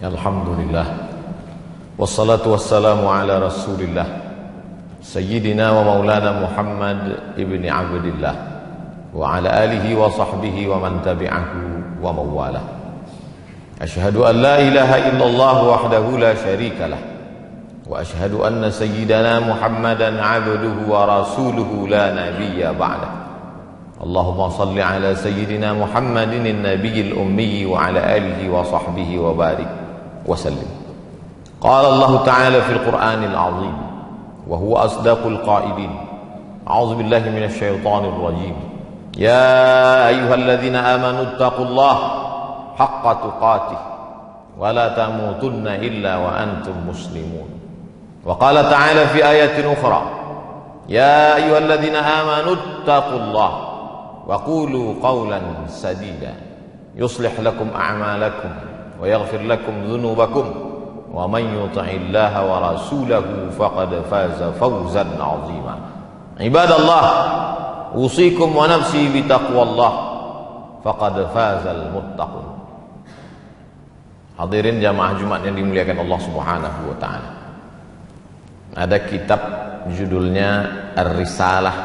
Alhamdulillah. Wassalatu wassalamu ala Rasulillah Sayyidina wa maulana Muhammad ibni Abdillah wa ala alihi wa sahbihi wa man tabi'ahu wa mawalah. Ashhadu an la ilaha illallah wahdahu la syarika lah wa ashhadu anna sayyidana Muhammadan abduhu wa rasuluhu la nabiyya ba'dah. Allahumma salli ala sayyidina Muhammadin an-nabiyil ummi wa ala alihi wa sahbihi wa barik wa sallim. Qala Allah ta'ala fil Qur'anil 'azim wa huwa asdaqul qa'ilin. A'udzu billahi minasy syaithanir rajim. Ya ayyuhalladzina amanu taqullaha haqqa tuqatih wa la tamutunna illa wa antum muslimun. Wa qala ta'ala fi ayatin ukhra. Ya ayyuhalladzina amanu taqullaha wa qulu qawlan sadida yuslih lakum a'malakum wa yaghfir lakum dhunubakum wa man yuti'illaha wa rasulahu faqad faza fawzan 'azima. Ibadallah, usikum wa nafsi bi taqwallah faqad fazal muttaqun. Hadirin jamaah Jumat yang dimuliakan Allah Subhanahu wa taala. Ada kitab judulnya Ar-Risalah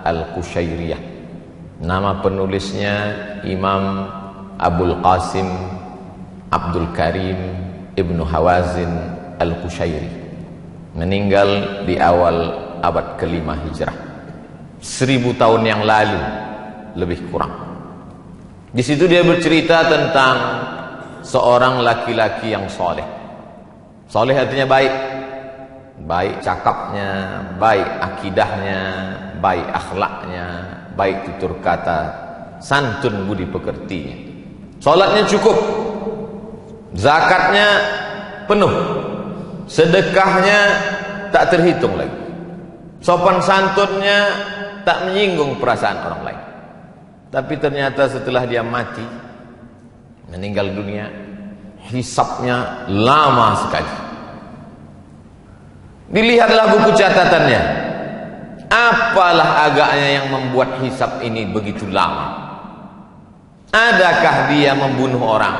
Al-Qushairiyah. Nama penulisnya Imam Abul Qasim Abdul Karim Ibnu Hawazin Al-Qushairi, meninggal di awal abad ke-5 Hijrah, 1000 tahun yang lalu lebih kurang. Di situ dia bercerita tentang seorang laki-laki yang soleh. Soleh artinya baik, baik cakapnya, baik akidahnya, baik akhlaknya, baik tutur kata, santun budi pekertinya. Salatnya cukup, zakatnya penuh, sedekahnya tak terhitung lagi, sopan santunnya tak menyinggung perasaan orang lain. Tapi ternyata setelah dia mati, meninggal dunia, hisabnya lama sekali. Dilihatlah buku catatannya, apalah agaknya yang membuat hisab ini begitu lama? Adakah dia membunuh orang?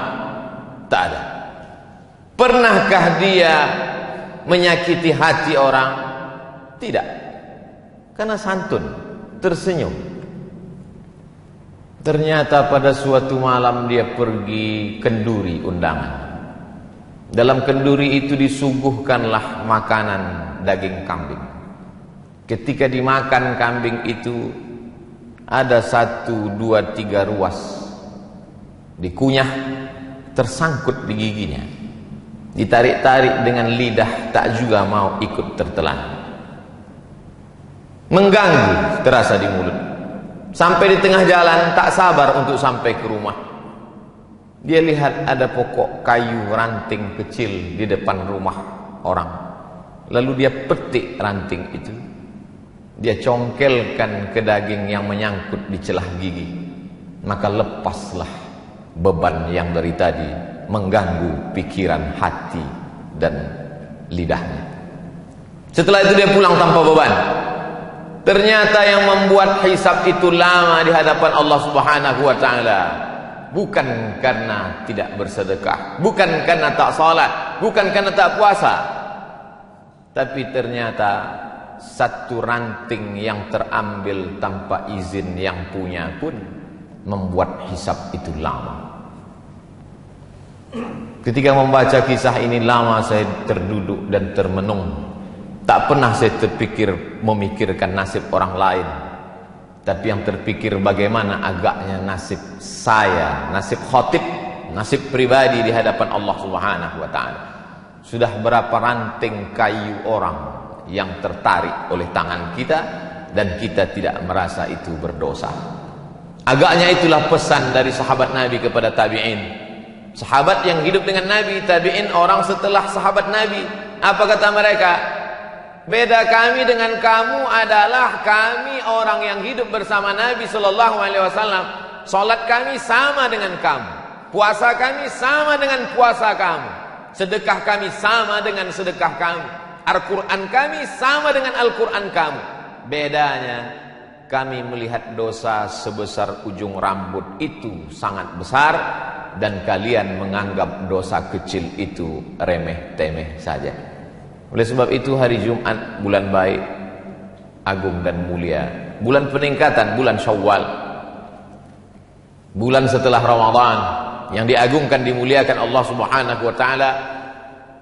Tak ada. Pernahkah dia menyakiti hati orang? Tidak. Karena santun, tersenyum. Ternyata pada suatu malam dia pergi kenduri undangan. Dalam kenduri itu disuguhkanlah makanan daging kambing. Ketika dimakan kambing itu, ada 1, 2, 3 ruas dikunyah, tersangkut di giginya, ditarik-tarik dengan lidah, tak juga mau ikut tertelan. Mengganggu terasa di mulut. Sampai di tengah jalan tak sabar untuk sampai ke rumah. Dia lihat ada pokok kayu ranting kecil di depan rumah orang. Lalu dia petik ranting itu, dia congkelkan ke daging yang menyangkut di celah gigi. Maka lepaslah beban yang dari tadi mengganggu pikiran, hati dan lidahnya. Setelah itu dia pulang tanpa beban. Ternyata yang membuat hisab itu lama di hadapan Allah Subhanahu wa taala bukan karena tidak bersedekah, bukan karena tak salat, bukan karena tak puasa, tapi ternyata satu ranting yang terambil tanpa izin yang punya pun membuat hisab itu lama. Ketika membaca kisah ini, lama saya terduduk dan termenung. Tak pernah saya terpikir memikirkan nasib orang lain, tapi yang terpikir bagaimana agaknya nasib saya, nasib khatib, nasib pribadi di hadapan Allah Subhanahu wa taala. Sudah berapa ranting kayu orang yang tertarik oleh tangan kita dan kita tidak merasa itu berdosa. Agaknya itulah pesan dari sahabat Nabi kepada tabi'in. Sahabat yang hidup dengan Nabi, tabi'in orang setelah sahabat Nabi. Apa kata mereka? Beda kami dengan kamu adalah kami orang yang hidup bersama Nabi Sallallahu Alaihi Wasallam. Salat kami sama dengan kamu, puasa kami sama dengan puasa kamu, sedekah kami sama dengan sedekah kamu, Al-Quran kami sama dengan Al-Quran kamu. Bedanya kami melihat dosa sebesar ujung rambut itu sangat besar, dan kalian menganggap dosa kecil itu remeh-temeh saja. Oleh sebab itu hari Jumat bulan baik, agung dan mulia, bulan peningkatan, bulan Syawal, bulan setelah Ramadan, yang diagungkan, dimuliakan Allah Subhanahu wa taala.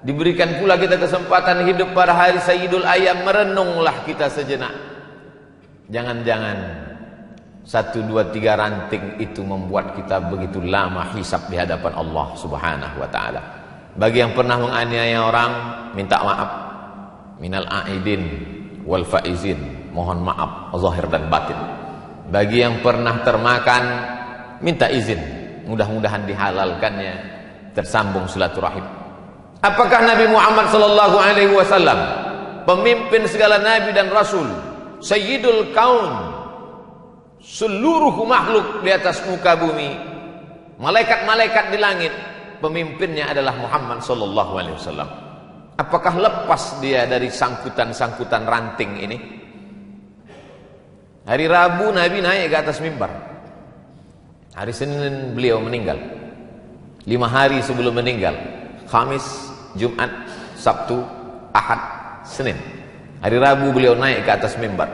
Diberikan pula kita kesempatan hidup pada hari Sayyidul Ayyam. Merenunglah kita sejenak. Jangan-jangan 1, 2, 3 ranting itu membuat kita begitu lama hisab di hadapan Allah Subhanahu wa taala. Bagi yang pernah menganiaya orang, minta maaf. Minal aidin wal faizin, mohon maaf zahir dan batin. Bagi yang pernah termakan, minta izin, mudah-mudahan dihalalkannya, tersambung silaturahim. Apakah Nabi Muhammad sallallahu alaihi wasallam, pemimpin segala nabi dan rasul, sayyidul kaun, seluruh makhluk di atas muka bumi, malaikat-malaikat di langit, pemimpinnya adalah Muhammad sallallahu alaihi wasallam. Apakah lepas dia dari sangkutan-sangkutan ranting ini? Hari Rabu Nabi naik ke atas mimbar. Hari Senin beliau meninggal. 5 hari sebelum meninggal, Khamis, Jumat, Sabtu, Ahad, Senin. Hari Rabu beliau naik ke atas mimbar.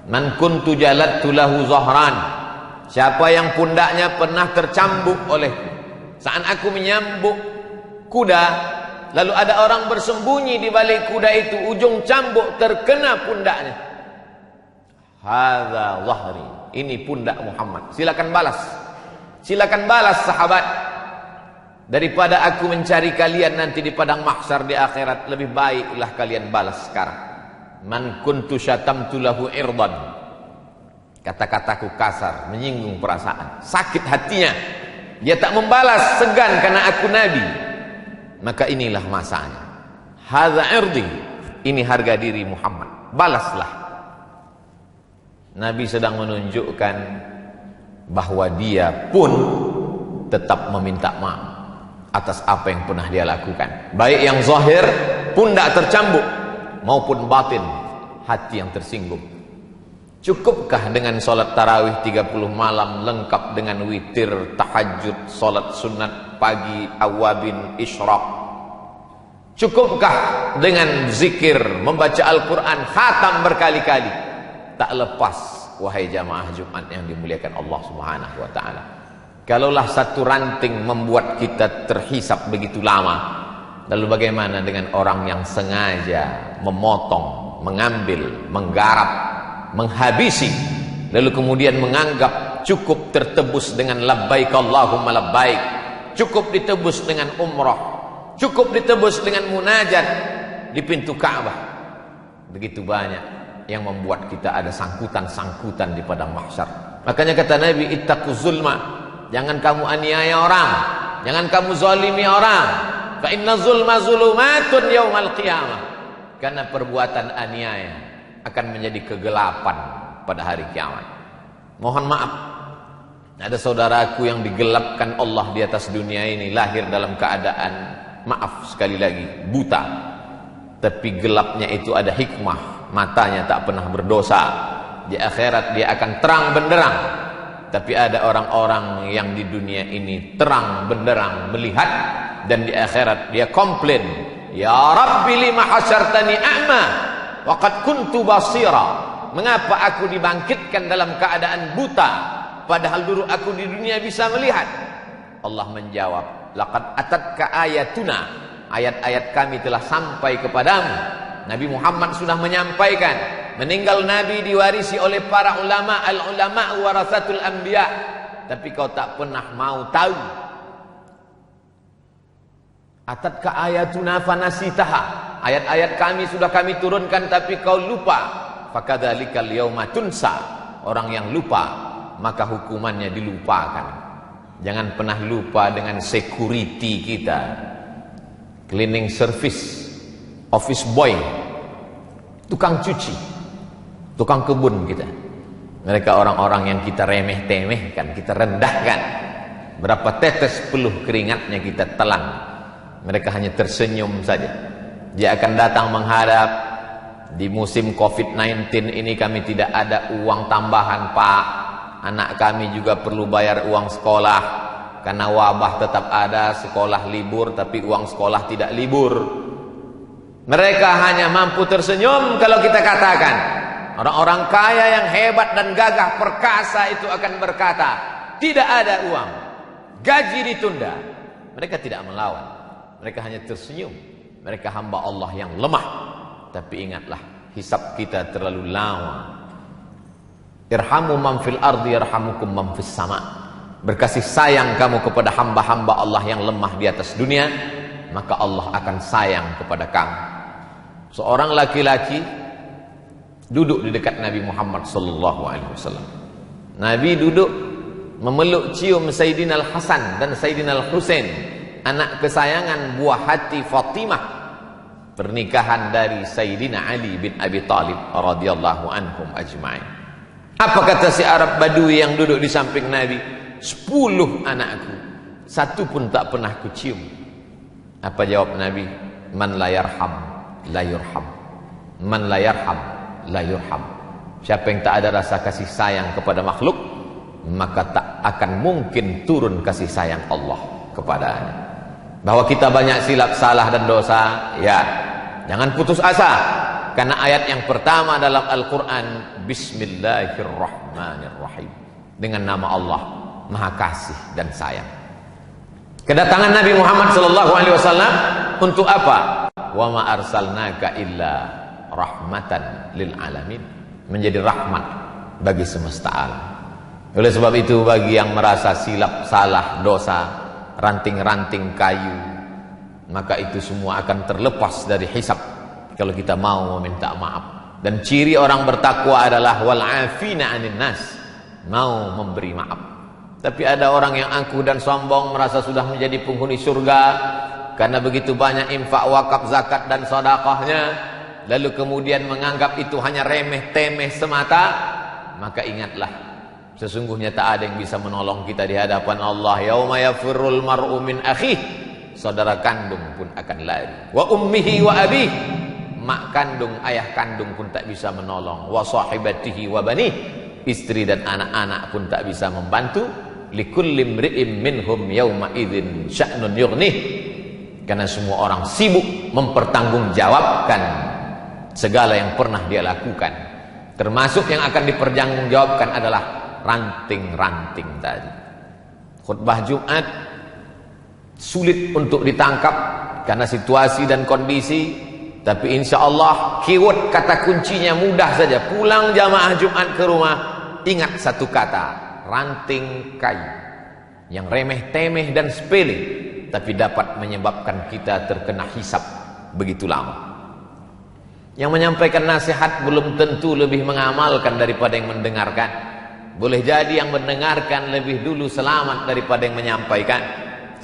Man kuntu jalattu lahu zahran, siapa yang pundaknya pernah tercambuk olehku. Saat aku menyambuk kuda, lalu ada orang bersembunyi di balik kuda itu, ujung cambuk terkena pundaknya. Hadza zahri, ini pundak Muhammad. Silakan balas. Silakan balas sahabat. Daripada aku mencari kalian nanti di padang mahsyar di akhirat, lebih baiklah kalian balas sekarang. Man kuntu syatamtu lahu irdan, kata-kataku kasar, menyinggung perasaan, sakit hatinya, dia tak membalas, segan karena aku nabi, maka inilah masanya. Hadza irdi, ini harga diri Muhammad, balaslah. Nabi sedang menunjukkan bahwa dia pun tetap meminta maaf atas apa yang pernah dia lakukan, baik yang zahir, pundak tercambuk, maupun batin, hati yang tersinggung. Cukupkah dengan solat tarawih 30 malam lengkap dengan witir, tahajud, solat sunat pagi, awabin, isyraq? Cukupkah dengan zikir, membaca Al-Quran, khatam berkali-kali? Tak lepas, wahai jamaah Jumat yang dimuliakan Allah Subhanahu wa ta'ala. Kalaulah satu ranting membuat kita terhisap begitu lama, lalu bagaimana dengan orang yang sengaja memotong, mengambil, menggarap, menghabisi, lalu kemudian menganggap cukup tertebus dengan labbaik Allahumma labbaik, cukup ditebus dengan umrah, cukup ditebus dengan munajat di pintu Ka'bah. Begitu banyak yang membuat kita ada sangkutan-sangkutan di padang mahsyar. Makanya kata Nabi, ittaquz zulma, jangan kamu aniaya orang, jangan kamu zalimi orang. Fa inna zulma zulumatun yaumal qiyamah. Karena perbuatan aniaya akan menjadi kegelapan pada hari kiamat. Mohon maaf, ada saudaraku yang digelapkan Allah di atas dunia ini, lahir dalam keadaan, maaf sekali lagi, buta. Tapi gelapnya itu ada hikmah, matanya tak pernah berdosa. Di akhirat dia akan terang benderang. Tapi ada orang-orang yang di dunia ini terang benderang melihat, dan di akhirat dia komplain, ya Rabbi lima hasyartani a'ma wa qad kuntu basira. Mengapa aku dibangkitkan dalam keadaan buta, padahal dulu aku di dunia bisa melihat? Allah menjawab, laqad atatka ayatuna, ayat-ayat kami telah sampai kepadamu. Nabi Muhammad sudah menyampaikan, meninggal Nabi diwarisi oleh para ulama, al-ulama warasatul anbiya, tapi kau tak pernah mau tahu. Atatka ayatuna fanasitaha, ayat-ayat kami sudah kami turunkan tapi kau lupa. Fakadzalikal yauma tunsa, orang yang lupa maka hukumannya dilupakan. Jangan pernah lupa dengan security kita, cleaning service, office boy, tukang cuci, tukang kebun kita. Mereka orang-orang yang kita remeh-temehkan, kita rendahkan. Berapa tetes peluh keringatnya kita telan, mereka hanya tersenyum saja. Dia akan datang menghadap, Di musim COVID-19 ini kami tidak ada uang tambahan, Pak. Anak kami juga perlu bayar uang sekolah. Karena wabah tetap ada, sekolah libur, tapi uang sekolah tidak libur. Mereka hanya mampu tersenyum kalau kita katakan, orang-orang kaya yang hebat dan gagah perkasa itu akan berkata, tidak ada uang, gaji ditunda. Mereka tidak melawan, mereka hanya tersenyum. Mereka hamba Allah yang lemah. Tapi ingatlah, hisab kita terlalu lama. Irhamu man fil ardi yarhamukum man fis sama. Berkasih sayang kamu kepada hamba-hamba Allah yang lemah di atas dunia, maka Allah akan sayang kepada kamu. Seorang laki-laki duduk di dekat Nabi Muhammad sallallahu alaihi wasallam. Nabi duduk memeluk cium Sayyidina Al-Hasan dan Sayyidina Al-Husain, anak kesayangan buah hati Fatimah, pernikahan dari Sayyidina Ali bin Abi Thalib radhiyallahu anhum ajma'in. Apa kata si Arab Badui yang duduk di samping Nabi? 10 anakku, satu pun tak pernah kucium. Apa jawab Nabi? Man la yarham la yurham. Man la yarham la yurham. Siapa yang tak ada rasa kasih sayang kepada makhluk, maka tak akan mungkin turun kasih sayang Allah kepadanya. Bahwa kita banyak silap, salah dan dosa, ya, jangan putus asa. Karena ayat yang pertama dalam Al-Quran, Bismillahirrahmanirrahim, dengan nama Allah Maha Kasih dan Sayang. Kedatangan Nabi Muhammad SAW untuk apa? Wa ma arsalnaka illa rahmatan lil alamin, menjadi rahmat bagi semesta alam. Oleh sebab itu, bagi yang merasa silap, salah, dosa, ranting-ranting kayu, maka itu semua akan terlepas dari hisab kalau kita mau meminta maaf. Dan ciri orang bertakwa adalah wal afina 'anil nas, mau memberi maaf. Tapi ada orang yang angkuh dan sombong, merasa sudah menjadi penghuni surga karena begitu banyak infak, wakaf, zakat dan sedekahnya, lalu kemudian menganggap itu hanya remeh-temeh semata. Maka ingatlah, sesungguhnya tak ada yang bisa menolong kita di hadapan Allah. Yauma yafirrul mar'u min akhih, saudara kandung pun akan lari. Wa ummihi wa abih, mak kandung, ayah kandung pun tak bisa menolong. Wa sahibatihi wa banih, istri dan anak-anak pun tak bisa membantu. Likulli imri'im minhum yauma idzin sya'nun yughnih, karena semua orang sibuk mempertanggungjawabkan segala yang pernah dia lakukan. Termasuk yang akan dipertanggungjawabkan adalah ranting-ranting tadi. Khutbah Jumat sulit untuk ditangkap karena situasi dan kondisi, tapi insya Allah keyword kata kuncinya mudah saja. Pulang jamaah Jumat ke rumah, ingat satu kata, ranting kayu yang remeh-temeh dan sepele, tapi dapat menyebabkan kita terkena hisab begitu lama. Yang menyampaikan nasihat belum tentu lebih mengamalkan daripada yang mendengarkan. Boleh jadi yang mendengarkan lebih dulu selamat daripada yang menyampaikan.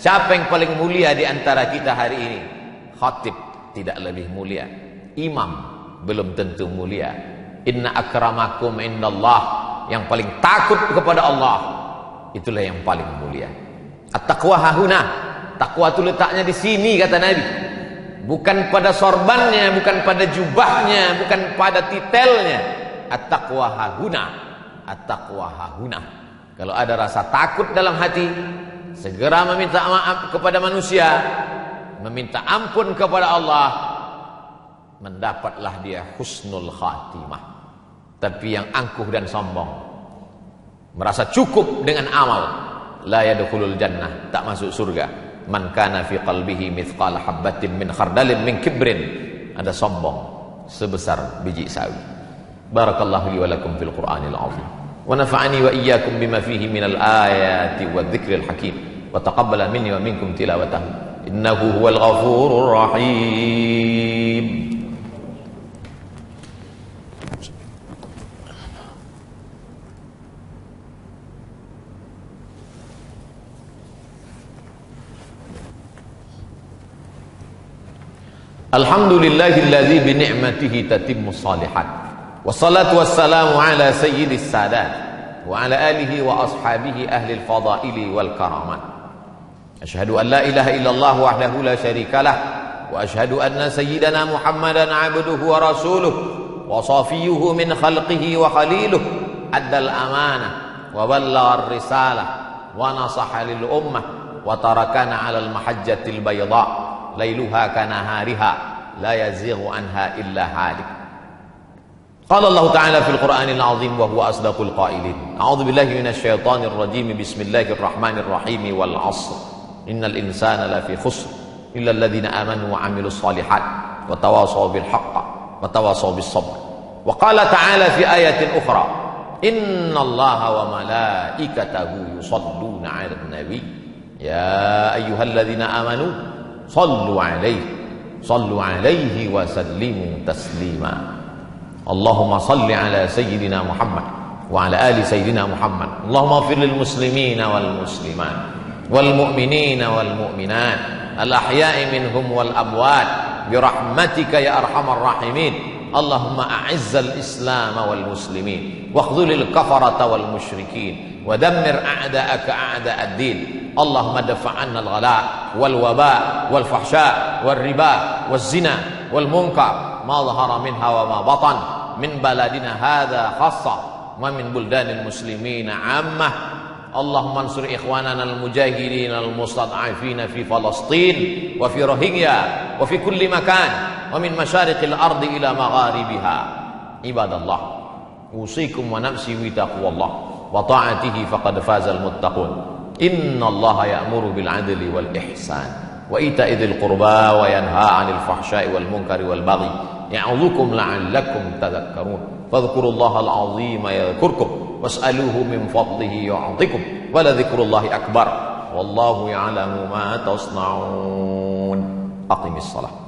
Siapa yang paling mulia di antara kita hari ini? Khatib tidak lebih mulia, imam belum tentu mulia. Inna akramakum indallah, yang paling takut kepada Allah, itulah yang paling mulia. At-taqwa hahuna, takwa itu letaknya di sini kata Nabi, bukan pada sorbannya, bukan pada jubahnya, bukan pada titelnya. At-taqwa hahuna, at-taqwa hahuna. Kalau ada rasa takut dalam hati, segera meminta maaf kepada manusia, meminta ampun kepada Allah, mendapatlah dia husnul khatimah. Tapi yang angkuh dan sombong, merasa cukup dengan amal, la yadkhulul jannah, tak masuk surga. Man kana fi qalbihi mithqala habbatin min khardalin min kibrin, ada sombong sebesar biji sawi. Barakallahu li wa lakum fil Qur'anil azim, wa nafa'ani wa iyyakum bima fihi minal ayati wadh-dhikril hakim, wa taqabbala minni wa minkum tilawatahu innahu huwal ghafurur rahim. Alhamdulillahilladzi bi ni'matihi tatimmus shalihat. Wassalatu wassalamu ala sayyidis sadat wa ala alihi wa ashabihi ahli al-fadaili wal karamat. Asyhadu an la ilaha illallah wahdahu la syarikalah وأشهد أن سيدنا محمدا عبده ورسوله وصفيه من خلقه وخليله أدى الأمانة وبلغ الرسالة ونصح للأمة وتركنا على المحجة البيضاء ليلها كنهارها لا يزيغ عنها إلا هالك. قال الله تعالى في القرآن العظيم وهو أصدق القائلين: أعوذ بالله من الشيطان الرجيم بسم الله الرحمن الرحيم والعصر إن الإنسان لفي خسر إلا الذين آمنوا وعملوا الصالحات وتواصوا بالحق وتواصوا بالصبر. وقال تعالى في آية أخرى: إن الله وملائكته يصلون على النبي يا أيها الذين آمنوا صلوا عليه وسلموا تسليما. اللهم صل على سيدنا محمد وعلى آل سيدنا محمد. اللهم اغفر للمسلمين والمسلمات والمؤمنين والمؤمنات الأحياء منهم والأموات برحمتك يا أرحم الراحمين. اللهم أعز الإسلام والمسلمين واخذل الكفرة والمشركين ودمر أعداءك أعداء الدين. اللهم دفع عنا الغلاء والوباء والفحشاء والربا والزنا والمنكر ما ظهر منها وما بطن من بلدنا هذا خاصة ومن بلدان المسلمين عامة. اللهم انصر إخواننا المجاهدين المستضعفين في فلسطين وفي روهينيا وفي كل مكان ومن مشارق الأرض إلى مغاربها. عباد الله، أوصيكم ونفسي بتقوى الله وطاعته فقد فاز المتقون. إن الله يأمر بالعدل والإحسان وإيتاء ذي القربى وينهى عن الفحشاء والمنكر والبغي يعظكم لعلكم تذكرون. فاذكروا الله العظيم يذكركم واسألوه من فضله يعطكم ولذكر الله أكبر والله يعلم ما تصنعون. أقم الصلاة.